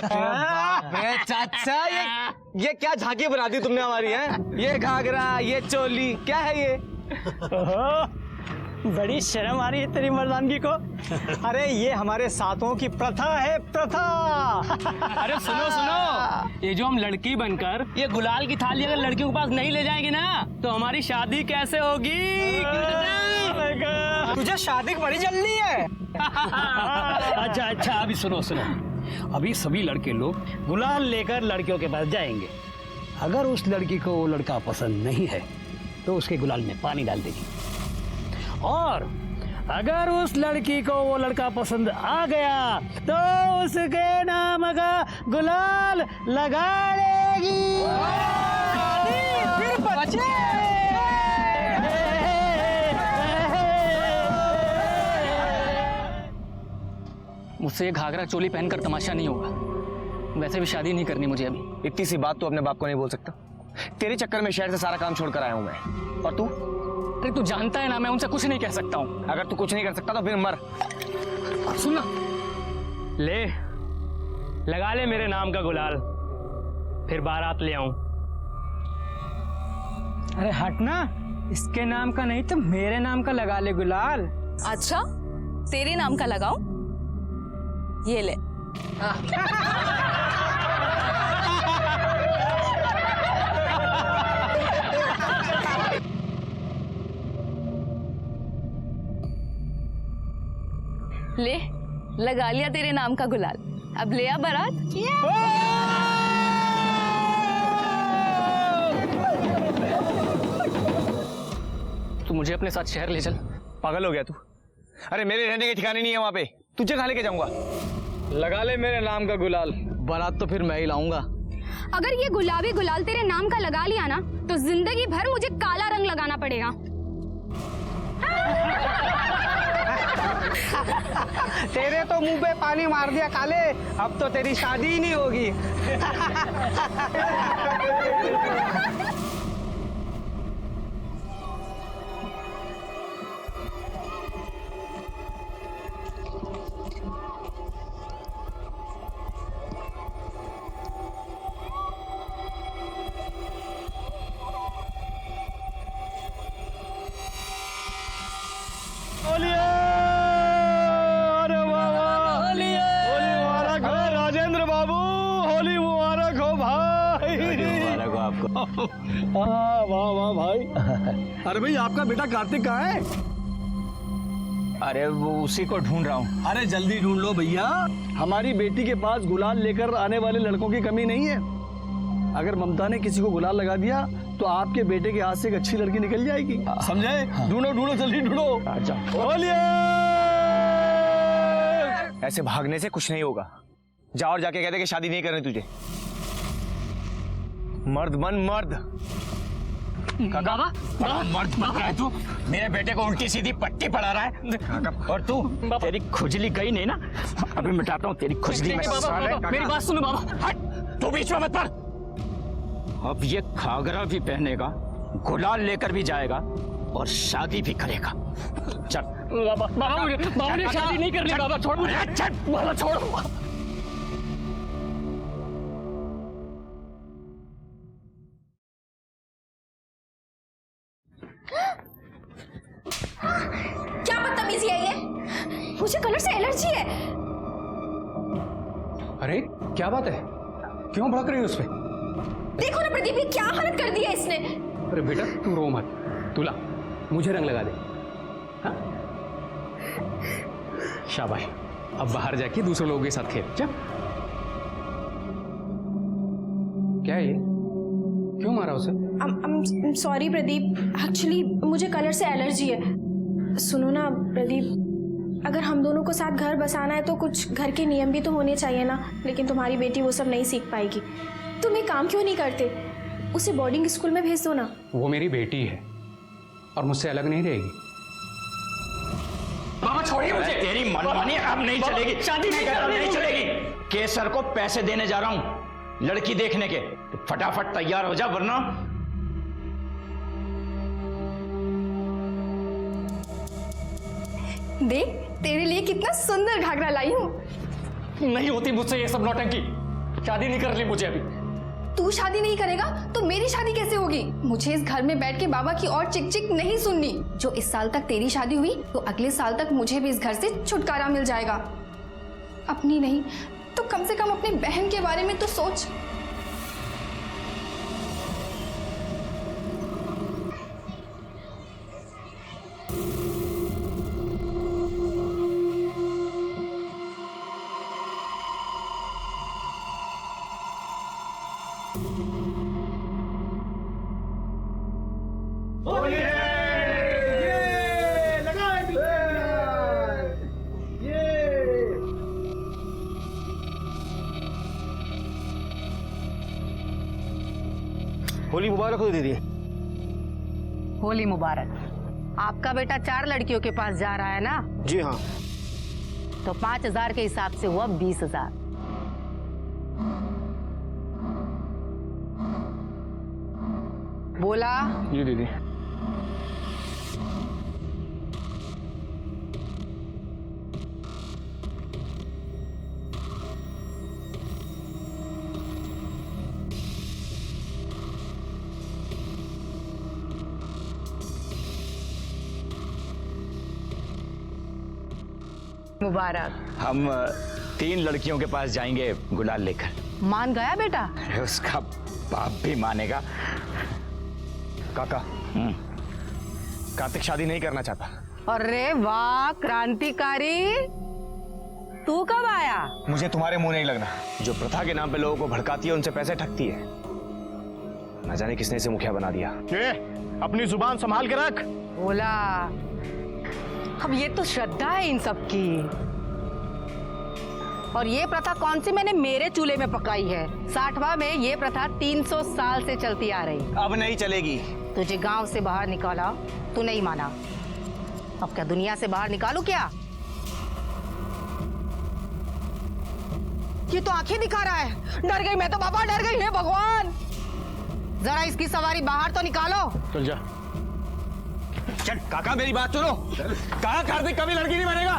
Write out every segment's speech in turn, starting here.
चाचा ये क्या झांकी बना दी तुमने हमारी है? ये घाघरा, ये चोली, क्या है ये? बड़ी शर्म आ रही है तेरी मर्दानगी को। अरे ये हमारे साथों की प्रथा है, प्रथा। अरे सुनो सुनो, ये जो हम लड़की बनकर ये गुलाल की थाली अगर लड़कियों के पास नहीं ले जाएंगे ना तो हमारी शादी कैसे होगी? तुझे शादी की बड़ी जल्दी है। अच्छा अच्छा, अभी सुनो सुनो, अभी सभी लड़के लोग गुलाल लेकर लड़कियों के पास जाएंगे। अगर उस लड़की को वो लड़का पसंद नहीं है तो उसके गुलाल में पानी डाल देगी, और अगर उस लड़की को वो लड़का पसंद आ गया तो उसके नाम का गुलाल लगा लेगी। फिर बच्चे। मुझसे ये घाघरा चोली पहनकर तमाशा नहीं होगा। वैसे भी शादी नहीं करनी मुझे अभी। इतनी सी बात तो अपने बाप को नहीं बोल सकता? तेरे चक्कर में शहर से सारा काम छोड़कर आया हूं मैं। और तू? अरे तू जानता है ना मैं उनसे कुछ नहीं कह सकता हूँ। अगर तू कुछ नहीं कर सकता तो फिर मर। सुन ना, ले लगा ले मेरे नाम का गुलाल, फिर बारात ले आऊं। अरे हटना, इसके नाम का नहीं तो मेरे नाम का लगा ले गुलाल। अच्छा, तेरे नाम का लगाऊं? ये ले। ले, लगा लिया तेरे नाम का गुलाल। अब ले आ बारात। तू मुझे अपने साथ शहर ले चल। पागल हो गया तू? अरे मेरे रहने के ठिकाने नहीं है वहां पे, तुझे कहाँ लेके जाऊंगा? लगा ले मेरे नाम का गुलाल, बारात तो फिर मैं ही लाऊंगा। अगर ये गुलाबी गुलाल तेरे नाम का लगा लिया ना तो जिंदगी भर मुझे काला रंग लगाना पड़ेगा। तेरे तो मुंह पे पानी मार दिया काले, अब तो तेरी शादी ही नहीं होगी। राजेंद्र बाबू, होली मुबारक हो भाई। मुबारक हो आपको। वाह वाह भाई। अरे भाई आपका बेटा कार्तिक कहाँ है? अरे वो उसी को ढूंढ रहा हूँ। अरे जल्दी ढूंढ लो भैया, हमारी बेटी के पास गुलाल लेकर आने वाले लड़कों की कमी नहीं है। अगर ममता ने किसी को गुलाल लगा दिया तो आपके बेटे के हाथ से एक अच्छी लड़की निकल जाएगी, समझे? ढूंढो ढूंढो जल्दी ढूंढो। ऐसे भागने से कुछ नहीं होगा। जा और जाके कहते कि शादी नहीं करनी तुझे। मर्द बन मर्द। मर्द मत रहा है तू, मेरे बेटे को उल्टी सीधी पट्टी पड़ा रहा है। और तू, तेरी खुजली गई नहीं ना? अभी मिटाता हूँ तेरी खुजली। मेरी बात सुनो बाबा। हट, तू बीच में मत पड़। अब ये घाघरा भी पहनेगा, गुलाल लेकर भी जाएगा और शादी भी करेगा। चल बाबा ने शादी नहीं करनी। बाबा छोड़ मुझे। बाबा छोड़ो। क्या बदतमीजी है ये? मुझे कलर से एलर्जी है। अरे क्या बात है, क्यों भड़क रही है उस पे? देखो ना प्रदीप, ये क्या हालत कर दी है इसने। अरे बेटा तू रो मत, तू ला मुझे रंग लगा दे। हाँ? शाबाश, अब बाहर जाके दूसरे लोगों के साथ खेल। जा। क्या है ये, क्यों मारा उसे? सॉरी प्रदीप, एक्चुअली मुझे कलर से एलर्जी है। सुनो ना प्रदीप, अगर हम दोनों को साथ घर बसाना है तो कुछ घर के नियम भी तो होने चाहिए ना। लेकिन तुम्हारी बेटी वो सब नहीं सीख पाएगी। तुम एक काम क्यों नहीं करते, उसे बोर्डिंग स्कूल में भेज दो ना। वो मेरी बेटी है और मुझसे अलग नहीं रहेगी। बाबा छोड़िए मुझे। तेरी मनमानी अब नहीं चलेगी, शादी नहीं चलेगी। केसर को पैसे देने जा रहा हूँ लड़की देखने के, तो फटाफट तैयार हो जा वरना। देख तेरे लिए कितना सुंदर घाघरा लाई हूँ। नहीं होती मुझसे ये सब नौटंकी। शादी नहीं करनी मुझे अभी। तू शादी नहीं करेगा तो मेरी शादी कैसे होगी? मुझे इस घर में बैठ के बाबा की और चिक चिक नहीं सुननी। जो इस साल तक तेरी शादी हुई तो अगले साल तक मुझे भी इस घर से छुटकारा मिल जाएगा। अपनी नहीं तो कम से कम अपनी बहन के बारे में तो सोच। होली मुबारक हो दीदी। होली मुबारक। आपका बेटा 4 लड़कियों के पास जा रहा है ना? जी हाँ। तो 5,000 के हिसाब से हुआ 20,000। बोला? जी दीदी। मुबारक। हम 3 लड़कियों के पास जाएंगे गुलाल लेकर। मान गया बेटा? उसका बाप भी मानेगा। काका, कार्तिक शादी नहीं करना चाहता। अरे वाह, क्रांतिकारी। तू कब आया? मुझे तुम्हारे मुंह नहीं लगना। जो प्रथा के नाम पे लोगों को भड़काती है, उनसे पैसे ठगती है। न जाने किसने इसे मुखिया बना दिया। अपनी जुबान संभाल के रख। बोला। अब ये तो श्रद्धा है इन सब की। और ये प्रथा कौन सी मैंने मेरे चूल्हे में पकाई है? 60वां में ये प्रथा 300 साल से चलती आ रही। अब नहीं चलेगी। तुझे गांव से बाहर निकाला, तू नहीं माना। अब क्या दुनिया से बाहर निकालू क्या? ये तो आंखें दिखा रहा है। डर गई मैं तो बाबा, डर गई। हे भगवान, जरा इसकी सवारी बाहर तो निकालो। चल जा। चल काका, मेरी बात सुनो। कहा कार्तिक कभी लड़की नहीं बनेगा।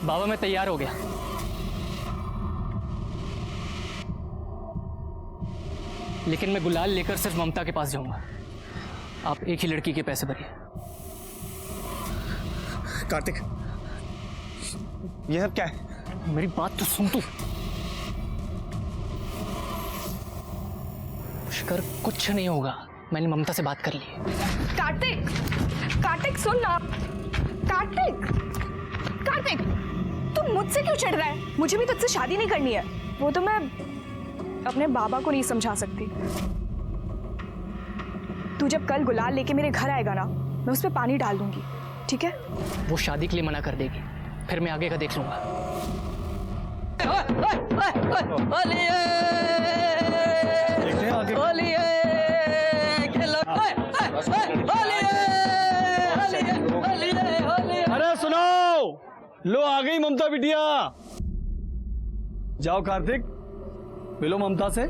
बाबा मैं तैयार हो गया। लेकिन मैं गुलाल लेकर सिर्फ ममता के पास जाऊंगा। आप एक ही लड़की के पैसे भरिए। कार्तिक, यह सब क्या है? मेरी बात तो सुन तू। शिकर, कुछ नहीं होगा। मैंने ममता से बात कर ली है। कार्तिक, कार्तिक सुन ना। कार्तिक, कार्तिक, तू मुझसे क्यों चिढ़ रहा है? मुझे भी तुझसे शादी नहीं करनी है। वो तो मैं अपने बाबा को नहीं समझा सकती। तू जब कल गुलाल लेके मेरे घर आएगा ना, मैं उस पर पानी डाल दूंगी, ठीक है? वो शादी के लिए मना कर देगी, फिर मैं आगे का देख लूंगा। अरे सुनो, लो आ गई ममता बिटिया। जाओ कार्तिक, मिलो ममता से।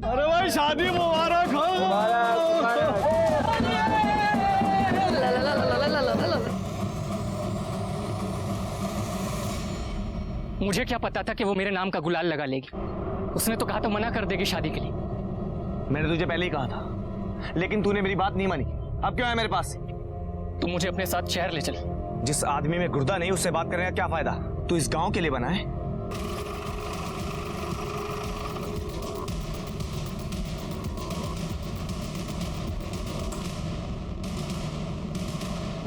अरे भाई, शादी मुबारक हो। मुझे क्या पता था कि वो मेरे नाम का गुलाल लगा लेगी। उसने तो कहा था मना कर देगी शादी के लिए। मैंने तुझे पहले ही कहा था, लेकिन तूने मेरी बात नहीं मानी। अब क्यों आया मेरे पास? तू मुझे अपने साथ शहर ले चल। जिस आदमी में गुर्दा नहीं, उससे बात करने का क्या फायदा? तू इस गांव के लिए बना है।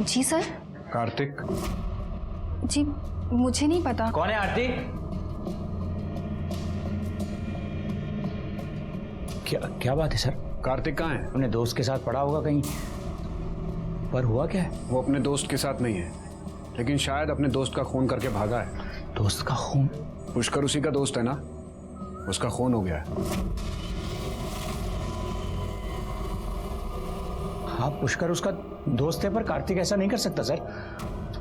जी सर। कार्तिक। जी मुझे नहीं पता। कौन है आरती? क्या बात है सर? कार्तिक कहाँ है? अपने दोस्त के साथ पड़ा होगा कहीं। पर हुआ क्या है? वो अपने दोस्त के साथ नहीं है, लेकिन शायद अपने दोस्त का खून करके भागा है। दोस्त का खून? पुष्कर उसी का दोस्त है ना, उसका खून हो गया है। हाँ, पुष्कर उसका दोस्त है, पर कार्तिक ऐसा नहीं कर सकता सर।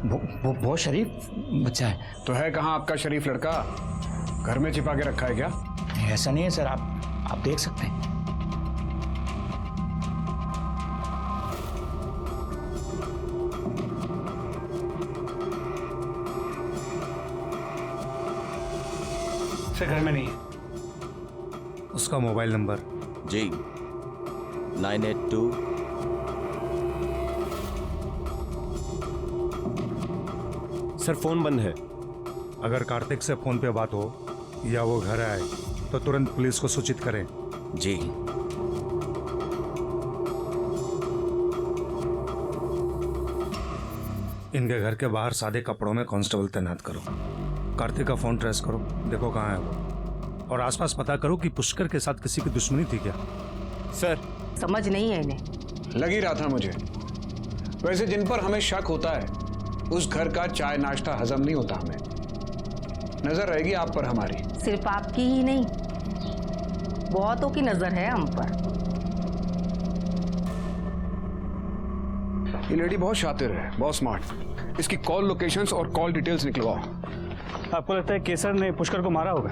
वो बहुत शरीफ बच्चा है। तो है कहाँ आपका शरीफ लड़का? घर में छिपा के रखा है क्या? ऐसा नहीं है सर, आप देख सकते हैं। से घर में नहीं है। उसका मोबाइल नंबर? जी 982। सर फोन बंद है। अगर कार्तिक से फोन पे बात हो या वो घर आए तो तुरंत पुलिस को सूचित करें। जी। इनके घर के बाहर सादे कपड़ों में कांस्टेबल तैनात करो। कार्तिक का फोन ट्रेस करो, देखो कहाँ है वो, और आसपास पता करो कि पुष्कर के साथ किसी की दुश्मनी थी क्या। सर समझ नहीं है इन्हें। लग ही रहा था मुझे। वैसे जिन पर हमें शक होता है उस घर का चाय नाश्ता हजम नहीं होता हमें। नजर रहेगी आप पर हमारी। सिर्फ आपकी ही नहीं, बहुतों की नजर है हम पर। ये लेडी बहुत शातिर है, बहुत स्मार्ट। इसकी कॉल लोकेशंस और कॉल डिटेल्स निकलवाओ। आपको लगता है केसर ने पुष्कर को मारा होगा?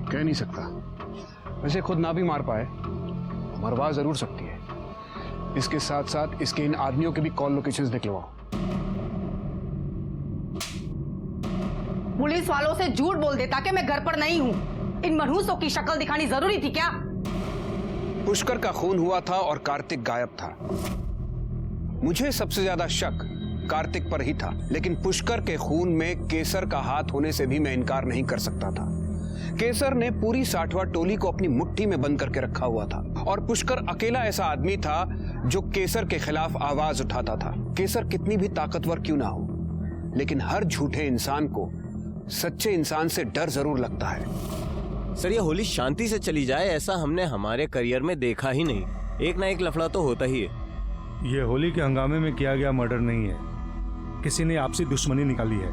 कह नहीं सकता, वैसे खुद ना भी मार पाए, मरवा जरूर सकती है। इसके साथ साथ इसके इन आदमियों के भी कॉल लोकेशंस निकलवाओ। पुलिस वालों से झूठ बोल देता कि मैं घर पर नहीं हूँ। इन मनहूसों की शक्ल दिखानी जरूरी थी क्या? पुष्कर का खून हुआ था और कार्तिक गायब था। मुझे सबसे ज्यादा शक कार्तिक पर ही था, लेकिन पुष्कर के खून में केसर का हाथ होने से भी मैं इनकार नहीं कर सकता था। केसर ने पूरी साठवा टोली को अपनी मुट्ठी में बंद करके रखा हुआ था और पुष्कर अकेला ऐसा आदमी था जो केसर के खिलाफ आवाज उठाता था। केसर कितनी भी ताकतवर क्यों ना हो, लेकिन हर झूठे इंसान को सच्चे इंसान से डर जरूर लगता है। सर ये होली शांति से चली जाए ऐसा हमने हमारे करियर में देखा ही नहीं। एक ना एक लफड़ा तो होता ही है। ये होली के हंगामे में किया गया मर्डर नहीं है, किसी ने आपसी दुश्मनी निकाली है।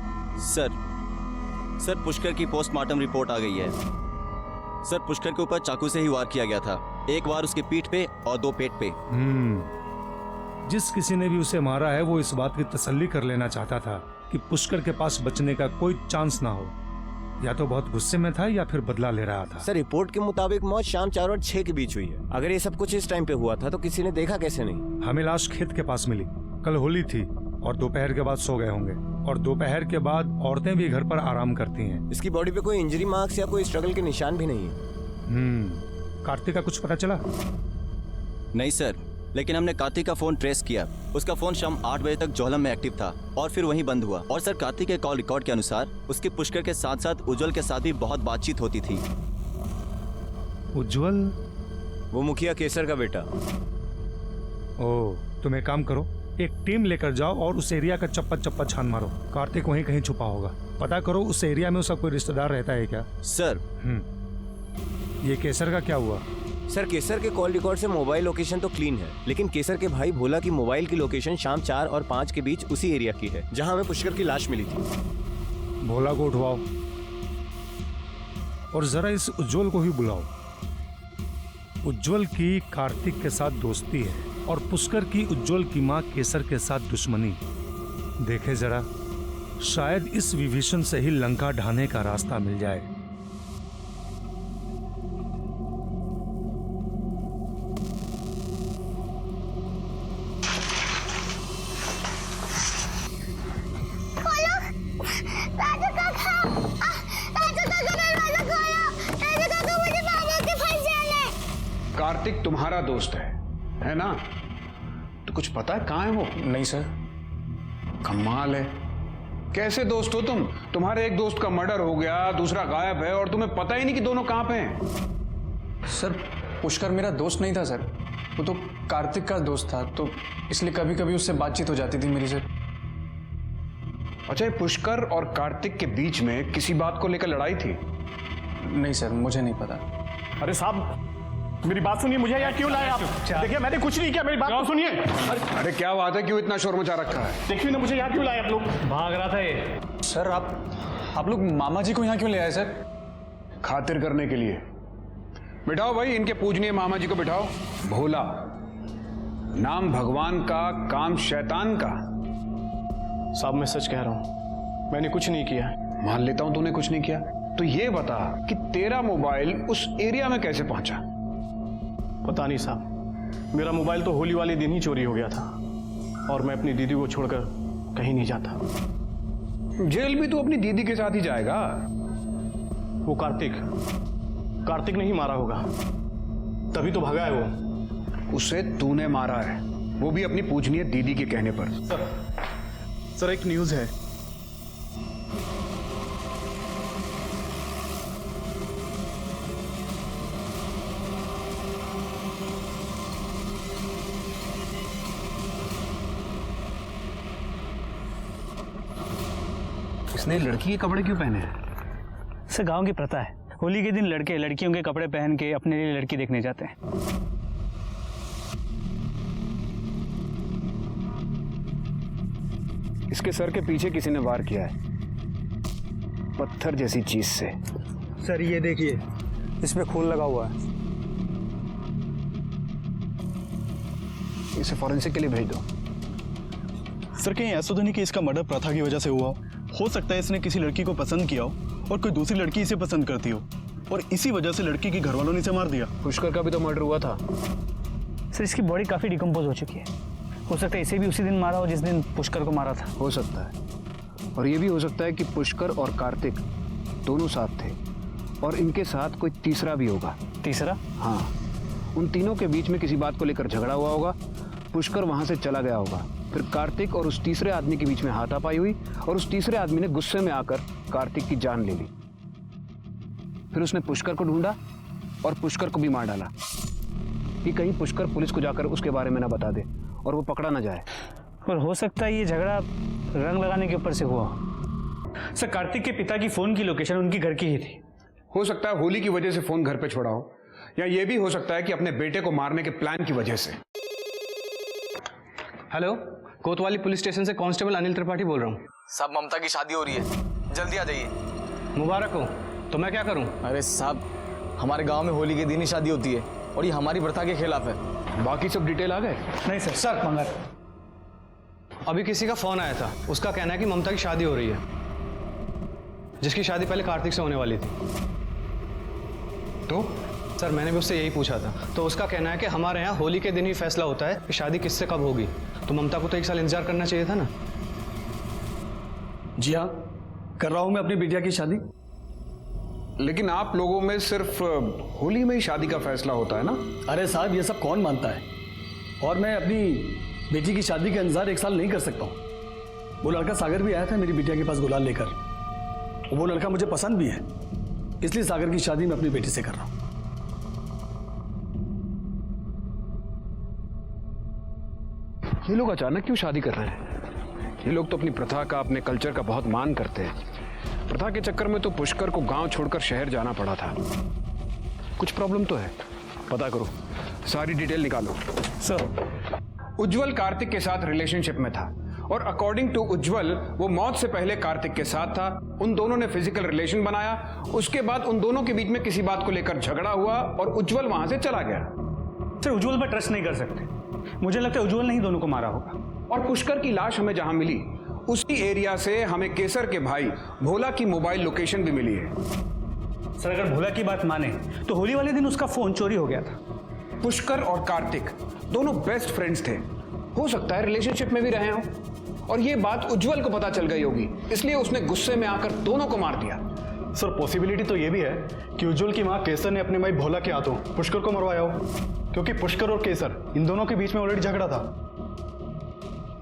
सर पुष्कर की पोस्टमार्टम रिपोर्ट आ गई है। सर पुष्कर के ऊपर चाकू से ही वार किया गया था, एक वार उसके पीठ पे और 2 पेट पे। जिस किसी ने भी उसे मारा है वो इस बात की तसल्ली कर लेना चाहता था कि पुष्कर के पास बचने का कोई चांस ना हो। या तो बहुत गुस्से में था या फिर बदला ले रहा था। सर रिपोर्ट के मुताबिक मौत शाम 4 और 6 के बीच हुई है। अगर ये सब कुछ इस टाइम पे हुआ था तो किसी ने देखा कैसे नहीं? हमें लाश खेत के पास मिली। कल होली थी और दोपहर के बाद सो गए होंगे, और दोपहर के बाद औरतें भी घर पर आराम करती हैं। इसकी बॉडी पे कोई इंजरी मार्क्स या कोई स्ट्रगल के निशान भी नहीं है। कार्तिक का कुछ पता चला? नहीं सर, लेकिन हमने कार्तिक का फोन ट्रेस किया। उसका फोन शाम 8 बजे तक जोहलम में एक्टिव था और फिर वहीं बंद हुआ। और सर कार्तिक के कॉल रिकॉर्ड के अनुसार उसके पुष्कर के साथ साथ उज्जवल के साथ भी बहुत बातचीत होती थी। उज्जवल? वो मुखिया केसर का बेटा। ओह, तुम एक काम करो, एक टीम लेकर जाओ और उस एरिया का चप्पा चप्पा छान मारो। कार्तिक वहीं कहीं छुपा होगा। पता करो उस एरिया में उसका कोई रिश्तेदार रहता है क्या? सर ये केसर का क्या हुआ? सर केसर के कॉल रिकॉर्ड से मोबाइल लोकेशन तो क्लीन है, लेकिन केसर के भाई भोला की मोबाइल की लोकेशन शाम 4 और 5 के बीच उसी एरिया की है जहां हमें पुष्कर की लाश मिली थी। भोला को उठवाओ और जरा इस उज्जवल को ही बुलाओ। उज्जवल की कार्तिक के साथ दोस्ती है और पुष्कर की उज्जवल की मां केसर के साथ दुश्मनी। देखे जरा, शायद इस विभीषण से ही लंका ढाने का रास्ता मिल जाए। कार्तिक तुम्हारा दोस्त है ना? तो कुछ पता है कहाँ है वो? नहीं सर। कमाल है, कैसे दोस्त हो तुम? तुम्हारे एक दोस्त का मर्डर हो गया, दूसरा गायब है और तुम्हें पता ही नहीं कि दोनों कहाँ पे हैं। सर पुष्कर मेरा दोस्त नहीं था सर, वो तो कार्तिक का दोस्त था, तो इसलिए कभी कभी उससे बातचीत हो जाती थी मेरी सर। अच्छा, पुष्कर और कार्तिक के बीच में किसी बात को लेकर लड़ाई थी? नहीं सर, मुझे नहीं पता। अरे साहब, मेरी बात सुनिए, मुझे यहाँ क्यों लाए आप? देखिए मैंने कुछ नहीं किया, मेरी बात तो सुनिए। अरे क्या बात है, क्यों इतना शोर मचा रखा है? देखिए ना, मुझे यहाँ क्यों लाए आप लोग? भाग रहा था ये। सर आप लोग मामा जी को यहाँ क्यों ले आए सर? खातिर करने के लिए। बिठाओ भाई, इनके पूजनीय मामा जी को बिठाओ। भोला नाम भगवान का, काम शैतान का। साहब मैं सच कह रहा हूँ, मैंने कुछ नहीं किया। मान लेता हूं तूने कुछ नहीं किया, तो ये बता कि तेरा मोबाइल उस एरिया में कैसे पहुंचा? पता नहीं साहब, मेरा मोबाइल तो होली वाले दिन ही चोरी हो गया था और मैं अपनी दीदी को छोड़कर कहीं नहीं जाता। जेल भी तू अपनी दीदी के साथ ही जाएगा? वो कार्तिक ने ही मारा होगा, तभी तो भागा है वो। उसे तूने मारा है, वो भी अपनी पूजनीय दीदी के कहने पर। सर एक न्यूज़ है। इसने लड़की के कपड़े क्यों पहने हैं? सर गांव की प्रथा है, होली के दिन लड़के लड़कियों के कपड़े पहन के अपने लिए लड़की देखने जाते हैं। इसके सर के पीछे किसी ने वार किया है, पत्थर जैसी चीज से। सर ये देखिए, इसमें खून लगा हुआ है। इसे फॉरेंसिक के लिए भेज दो। सर कहीं ऐसा तो नहीं कि इसका मर्डर प्रथा की वजह से हुआ हो सकता है इसने किसी लड़की को पसंद किया हो और कोई दूसरी लड़की इसे पसंद करती हो और इसी वजह से लड़की के घर वालों ने इसे मार दिया। पुष्कर का भी तो मर्डर हुआ था। सर इसकी बॉडी काफी डिकम्पोज हो चुकी है, हो सकता है इसे भी उसी दिन मारा हो जिस दिन पुष्कर को मारा था। हो सकता है, और ये भी हो सकता है कि पुष्कर और कार्तिक दोनों साथ थे और इनके साथ कोई तीसरा भी होगा। तीसरा? हाँ, उन तीनों के बीच में किसी बात को लेकर झगड़ा हुआ होगा, पुष्कर वहां से चला गया होगा, फिर कार्तिक और उस तीसरे आदमी के बीच में हाथापाई हुई और उस तीसरे आदमी ने गुस्से में आकर कार्तिक की जान ले ली। फिर उसने पुष्कर को ढूंढा और पुष्कर को भी मार डाला कि कहीं पुष्कर पुलिस को जाकर उसके बारे में ना बता दे और वो पकड़ा ना जाए। और हो सकता है ये झगड़ा रंग लगाने के ऊपर से हुआ। सर कार्तिक के पिता की फोन की लोकेशन उनकी घर की ही थी। हो सकता है होली की वजह से फोन घर पे छोड़ा हो, या ये भी हो सकता है कि अपने बेटे को मारने के प्लान की वजह से। हेलो, कोतवाली पुलिस स्टेशन से कांस्टेबल अनिल त्रिपाठी बोल रहा हूँ। साहब ममता की शादी हो रही है, जल्दी आ जाइए। मुबारक हो। तो मैं क्या करूँ? अरे साहब हमारे गांव में होली के दिन ही शादी होती है और ये हमारी प्रथा के खिलाफ है। बाकी सब डिटेल आ गए? नहीं सर। सर मंगर अभी किसी का फोन आया था, उसका कहना है कि ममता की शादी हो रही है, जिसकी शादी पहले कार्तिक से होने वाली थी। तो सर मैंने भी उससे यही पूछा था, तो उसका कहना है कि हमारे यहाँ होली के दिन ही फैसला होता है कि शादी किससे कब होगी। तो ममता को तो 1 साल इंतजार करना चाहिए था ना। जी हाँ, कर रहा हूं मैं अपनी बिटिया की शादी। लेकिन आप लोगों में सिर्फ होली में ही शादी का फैसला होता है ना? अरे साहब ये सब कौन मानता है, और मैं अपनी बेटी की शादी के इंतजार 1 साल नहीं कर सकता हूँ। वो लड़का सागर भी आया था मेरी बिटिया के पास गुलाल लेकर, वो लड़का मुझे पसंद भी है, इसलिए सागर की शादी मैं अपनी बेटी से कर रहा हूँ। ये लोग अचानक क्यों शादी कर रहे हैं? ये लोग तो अपनी प्रथा का, अपने कल्चर का बहुत मान करते हैं। प्रथा के चक्कर में तो पुष्कर को गांव छोड़कर शहर जाना पड़ा था। कुछ प्रॉब्लम तो है, पता करो, सारी डिटेल निकालो। सर उज्जवल कार्तिक के साथ रिलेशनशिप में था और अकॉर्डिंग टू उज्जवल वो मौत से पहले कार्तिक के साथ था। उन दोनों ने फिजिकल रिलेशन बनाया, उसके बाद उन दोनों के बीच में किसी बात को लेकर झगड़ा हुआ और उज्जवल वहां से चला गया। सर उज्जवल पर ट्रस्ट नहीं कर सकते, मुझे लगता है उज्जवल ने ही दोनों को मारा होगा। और पुष्कर की लाश हमें जहां मिली उसी एरिया से हमें केसर के भाई भोला की मोबाइल लोकेशन भी मिली है। सर अगर भोला की बात माने तो होली वाले दिन उसका फोन चोरी हो गया था। पुष्कर और कार्तिक दोनों बेस्ट फ्रेंड्स थे, हो सकता है रिलेशनशिप में भी रहे हों, और ये बात उज्जवल को पता चल गई होगी, इसलिए उसने गुस्से में आकर दोनों को मार दिया। सर पॉसिबिलिटी तो ये भी है कि उज्जवल की मां केसर ने अपने भाई भोला के हाथों पुष्कर को मरवाया हो, क्योंकि पुष्कर और केसर इन दोनों के बीच में ऑलरेडी झगड़ा था।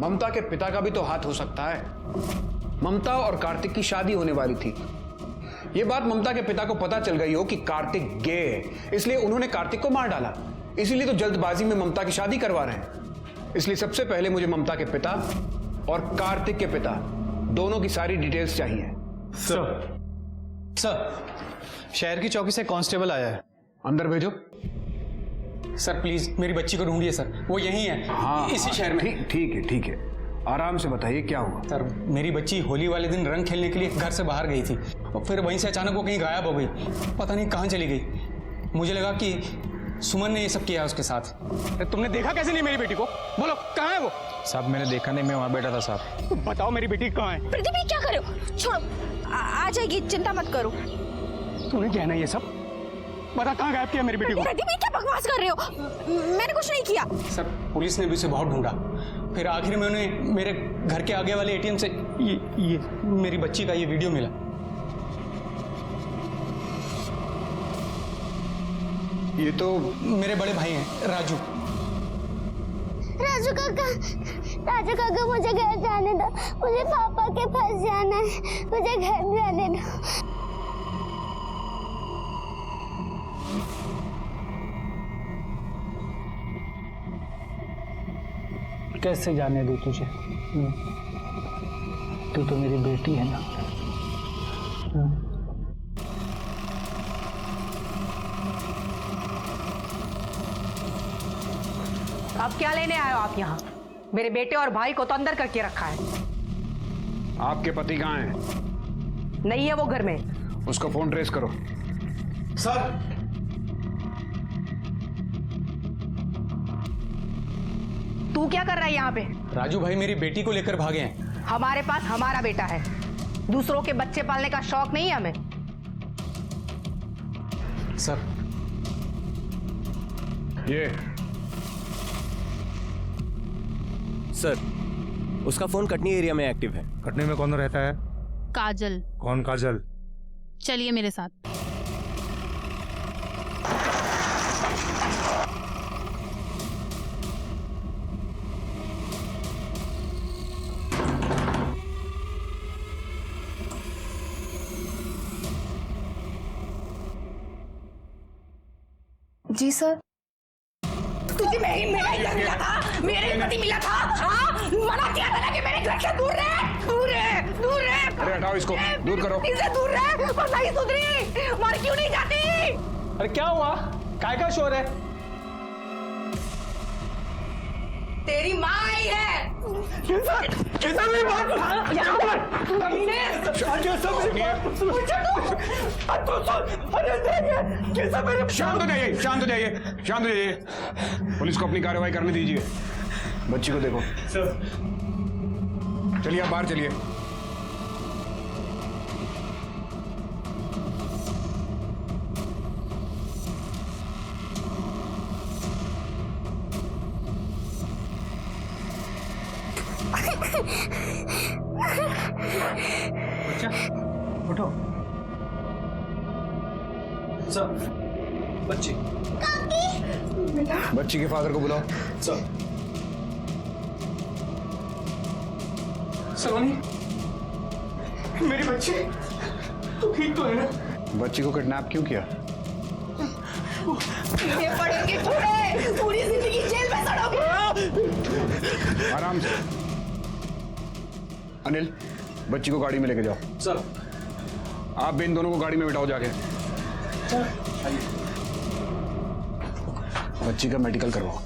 ममता के पिता का भी तो हाथ हो सकता है। ममता और कार्तिक की शादी होने वाली थी, ये बात ममता के पिता को पता चल गई हो कि कार्तिक गे है, इसलिए उन्होंने कार्तिक को मार डाला। इसीलिए तो जल्दबाजी में ममता की शादी करवा रहे हैं। इसलिए सबसे पहले मुझे ममता के पिता और कार्तिक के पिता दोनों की सारी डिटेल्स चाहिए। सर शहर की चौकी से कांस्टेबल आया है। अंदर भेजो। सर प्लीज मेरी बच्ची को ढूंढिए सर, वो यहीं है। हाँ इसी शहर में। ठीक है, आराम से बताइए क्या हुआ। सर मेरी बच्ची होली वाले दिन रंग खेलने के लिए घर से बाहर गई थी और फिर वहीं से अचानक वो कहीं गायब हो गई, पता नहीं कहाँ चली गई। मुझे लगा कि सुमन ने ये सब किया उसके साथ। तुमने देखा कैसे नहीं मेरी बेटी को? बोलो कहाँ है वो? साहब मैंने देखा नहीं, मैं वहाँ बैठा था साहब। बताओ मेरी बेटी कहाँ है? प्रदीप ये क्या कर रहे हो? छोड़ो, आ जाएगी, चिंता मत करो। तूने क्या है ये सब? बता कहाँ गायब किया मेरी बेटी को? प्रदीप ये क्या बकवास कर रहे हो? मैंने कुछ नहीं किया। सर पुलिस ने भी उसे बहुत ढूंढा, फिर आखिर में उन्हें मेरे घर के आगे वाले एटीएम से ये मेरी बच्ची का ये वीडियो मिला। ये तो मेरे बड़े भाई हैं राजू। राजू काका मुझे घर जाने दो, मुझे पापा के पास जाना है, मुझे घर जाने दो। कैसे जाने दूं तुझे? तू तो मेरी बेटी है ना। अब क्या लेने आए हो आप यहाँ? मेरे बेटे और भाई को तो अंदर करके रखा है। आपके पति कहाँ हैं? नहीं है वो घर में। उसका फोन ट्रेस करो। सर तू क्या कर रहा है यहाँ पे? राजू भाई मेरी बेटी को लेकर भागे हैं। हमारे पास हमारा बेटा है, दूसरों के बच्चे पालने का शौक नहीं है हमें। सर ये सर उसका फोन कटनी एरिया में एक्टिव है। कटनी में कौन रहता है? काजल। कौन काजल? चलिए मेरे साथ। जी सर। तुझे मेरा ही घर मिला था, मेरे ही पति मिला था। हाँ, मना किया था ना कि मेरे घर से दूर रहे, दूर रहे। अरे हटाओ इसको, दूर करो। इसे दूर रहे, पर नहीं सुधरी, मर क्यों नहीं जाती? अरे क्या हुआ? काय का शोर है? तेरी माँ आई है। कैसा मेरी बात? यहाँ पर शांत हो जाइए। पुलिस को अपनी कार्रवाई करने दीजिए। बच्ची को देखो। चलिए आप बाहर चलिए। बच्चा उठो। सर बच्ची बच्ची के फादर को बुलाओ। सलोनी मेरी बच्ची तो ठीक तो है ना? बच्ची को किडनैप क्यों किया? ये पड़ेंगे थोड़े, पूरी जिंदगी जेल में सड़ोगे। आराम से। अनिल बच्ची को गाड़ी में लेके जाओ। सर आप भी इन दोनों को गाड़ी में बिठाओ जाके। बच्ची का मेडिकल करवाओ।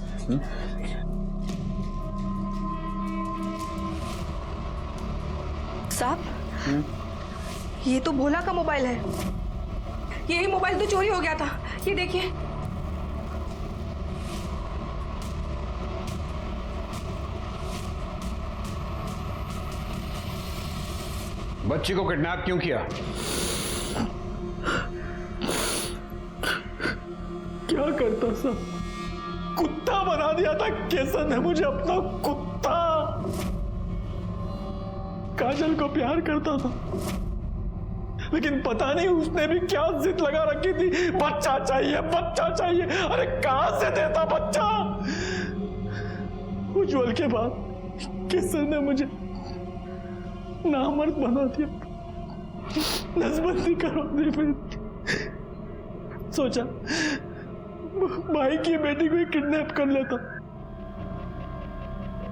साहब ये तो भोला का मोबाइल है। यही मोबाइल तो चोरी हो गया था, ये देखिए। बच्ची को किडनैप क्यों किया? क्या करता सब? कुत्ता बना दिया था केसर ने मुझे, अपना कुत्ता। काजल को प्यार करता था, लेकिन पता नहीं उसने भी क्या जिद लगा रखी थी। बच्चा चाहिए, बच्चा चाहिए। अरे कहां से देता बच्चा? उज्जवल के बाद केसर ने मुझे नामर्द बना दिया, नसबंदी करो दी। फिर सोचा भाई की बेटी को ही किडनैप कर लेता,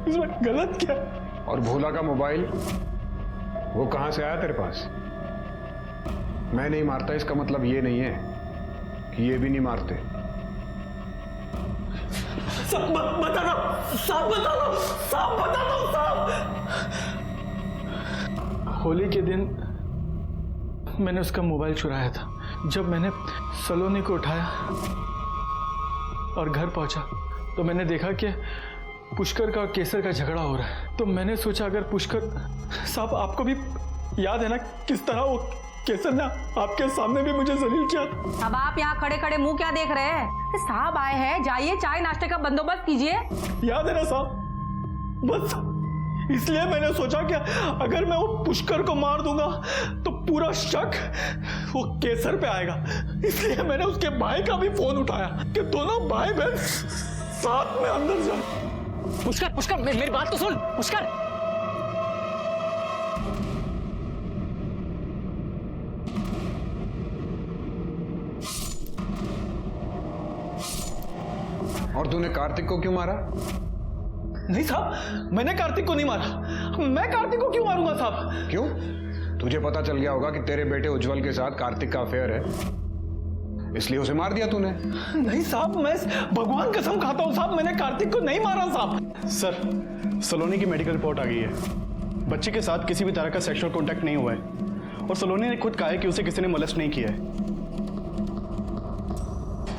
इसमें गलत क्या? और भोला का मोबाइल वो कहां से आया तेरे पास? मैं नहीं मारता इसका मतलब ये नहीं है कि ये भी नहीं मारते। साहब बता दो, साहब बता दो, साहब बता दो, साहब। होली के दिन मैंने उसका मोबाइल चुराया था। जब मैंने सलोनी को उठाया और घर पहुंचा तो मैंने देखा कि पुष्कर का और केसर का झगड़ा हो रहा है। तो मैंने सोचा अगर पुष्कर साहब, आपको भी याद है ना किस तरह वो केसर ने आपके सामने भी मुझे जलील किया। अब आप यहाँ खड़े खड़े मुंह क्या देख रहे हैं? साहब आए हैं, जाइए चाय नाश्ते का बंदोबस्त कीजिए। याद है ना साहब, बस इसलिए मैंने सोचा कि अगर मैं वो पुष्कर को मार दूंगा तो पूरा शक वो केसर पे आएगा। इसलिए मैंने उसके भाई का भी फोन उठाया कि दोनों भाई बहन साथ में अंदर जाए। पुष्कर पुष्कर मेरी बात तो सुन पुष्कर। और तूने कार्तिक को क्यों मारा? नहीं साहब, मैंने कार्तिक को नहीं मारा। मैं कार्तिक को क्यों मारूंगा साहब? क्यों? तुझे पता चल गया होगा कि तेरे बेटे उज्जवल के साथ कार्तिक का अफेयर है, इसलिए उसे मार दिया तूने। नहीं साहब, मैं भगवान कसम खाता हूं साहब, मैंने कार्तिक को नहीं मारा साहब। सर, सलोनी की मेडिकल रिपोर्ट आ गई है। बच्चे के साथ किसी भी तरह का सेक्सुअल कॉन्टैक्ट नहीं हुआ है और सलोनी ने खुद कहा है कि उसे किसी ने मोलेस्ट नहीं किया है।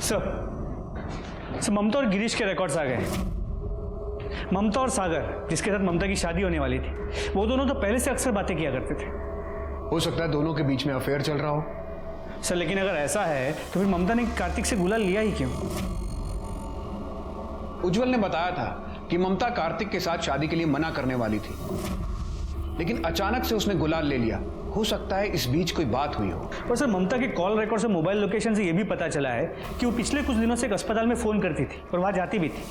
सर, ममता और गिरीश के रिकॉर्ड्स आ गए। ममता और सागर, जिसके साथ ममता की शादी होने वाली थी, वो दोनों तो पहले से अक्सर बातें किया करते थे। हो सकता है दोनों के बीच में अफेयर चल रहा हो। सर, लेकिन अगर ऐसा है तो फिर ममता ने कार्तिक से गुलाल लिया ही क्यों? उज्जवल ने बताया था कि ममता कार्तिक के साथ शादी के लिए मना करने वाली थी, लेकिन अचानक से उसने गुलाल ले लिया। हो सकता है इस बीच कोई बात हुई हो। और सर, ममता के कॉल रिकॉर्ड से मोबाइल लोकेशन से यह भी पता चला है कि वो पिछले कुछ दिनों से एक अस्पताल में फोन करती थी और वहां जाती भी थी।